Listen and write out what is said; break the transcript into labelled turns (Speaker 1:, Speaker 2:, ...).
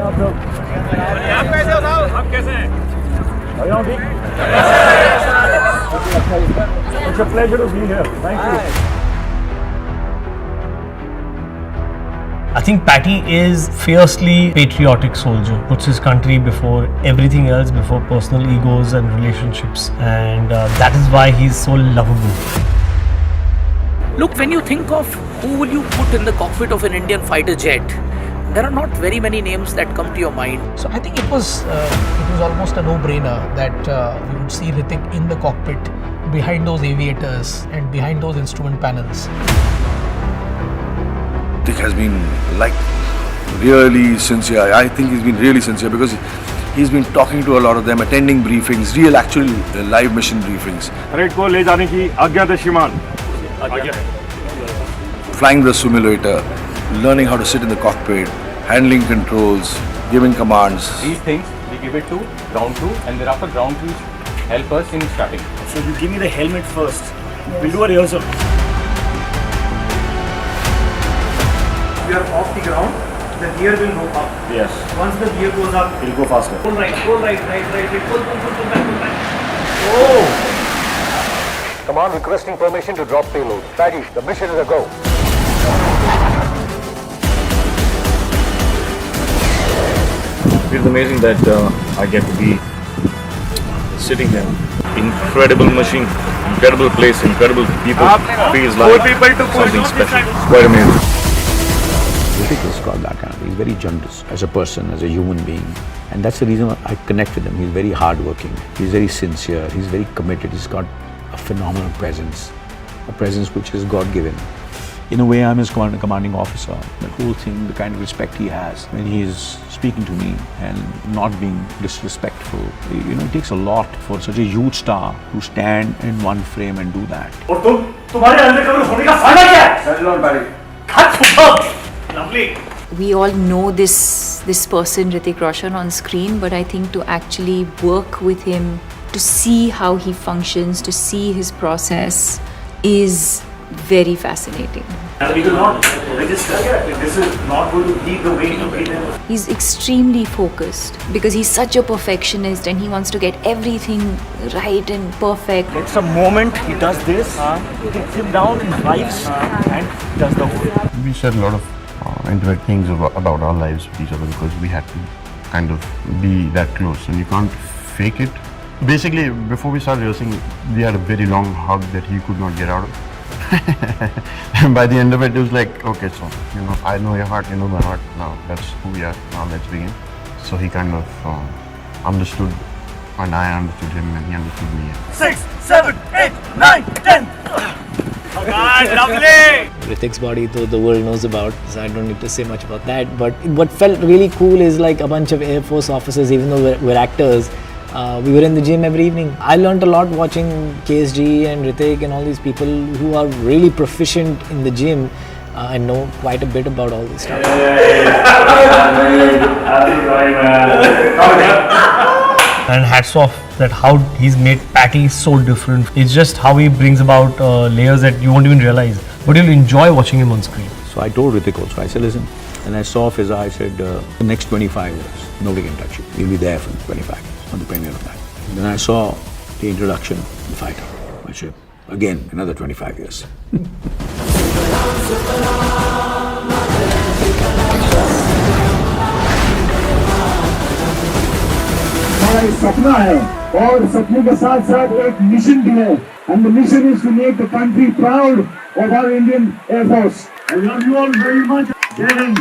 Speaker 1: आप कैसे हो साहब? आप कैसे हैं?
Speaker 2: It's a pleasure to be here. Thank you.
Speaker 3: I think Patty is fiercely patriotic soldier, puts his country before everything else, before personal egos and relationships, and that is why he's so lovable.
Speaker 4: Look, when you think of who will you put in the cockpit of an Indian fighter jet, there are not very many names that come to your mind.
Speaker 5: So I think it was almost a no-brainer that we would see Hrithik in the cockpit behind those aviators and behind those instrument panels.
Speaker 6: Hrithik has been like really sincere. I think he's been really sincere because he's been talking to a lot of them, attending briefings, real actual live mission briefings.
Speaker 2: Parade को ले जाने की आज्ञा दे श्रीमान.
Speaker 6: Flying the simulator, learning how to sit in the cockpit, handling controls, giving commands.
Speaker 1: These things we give it to ground crew, and thereafter ground crew help us in starting.
Speaker 2: So you give me the helmet first. We'll do a rehearsal.
Speaker 7: We are off the ground, the gear will go up.
Speaker 2: Yes.
Speaker 7: Once the gear goes up,
Speaker 2: It'll go faster.
Speaker 7: pull right, pull right, pull back.
Speaker 2: Oh!
Speaker 8: Command requesting permission to drop payload. Patty, the mission is a go.
Speaker 9: It's amazing that I get to be sitting here. Incredible machine, incredible place, incredible people. Feels like something special. It's quite amazing.
Speaker 10: Hrithik has got that kind of, he's very generous as a person, as a human being. And that's the reason I connect with him. He's very hardworking, he's very sincere, he's very committed, he's got a phenomenal presence, a presence which is God-given. In a way, I'm his commanding officer. The whole thing, the kind of respect he has when he is speaking to me and not being disrespectful. You know, it takes a lot for such a huge star to stand in one frame and do that.
Speaker 2: और तुम्हारे undercover होने का फायदा क्या है? Settle on, Barry. Lovely.
Speaker 11: We all know this person, Hrithik Roshan, on screen, but I think to actually work with him, to see how he functions, to see his process is very fascinating.
Speaker 2: We will not register. This is not going to be the way you be there.
Speaker 11: He's extremely focused because he's such a perfectionist and he wants to get everything right and perfect.
Speaker 2: It's a moment, he does this, he gets him down, he drives and does the whole.
Speaker 9: We shared a lot of intimate things about our lives with each other because we had to kind of be that close and you can't fake it. Basically, before we started rehearsing, we had a very long hug that he could not get out of. And by the end of it, it was like, okay, so, you know, I know your heart, you know my heart, now that's who we are, now let's begin. So he kind of understood, and I understood him, and he understood me.
Speaker 2: 6, 7, 8, 9, 10. Oh God, lovely!
Speaker 5: Hrithik's body, though the world knows about, so I don't need to say much about that. But what felt really cool is like a bunch of Air Force officers, even though we're actors, we were in the gym every evening. I learned a lot watching KSG and Hrithik and all these people who are really proficient in the gym and know quite a bit about all this stuff.
Speaker 3: And hats off that how he's made Patty so different. It's just how he brings about layers that you won't even realize, but you'll enjoy watching him on screen.
Speaker 10: So I told Hrithik also, I said, listen, and I saw off his eye, I said, the next 25 years, nobody can touch you. You'll be there for 25 years on the premiere of that. And then I saw the introduction of the fighter. I said, again, another 25 years.
Speaker 2: हमारा सपना है और सपने के साथ साथ एक mission भी है and the mission is to make the country proud of our Indian Air Force. I love you all very much. Jai Hind.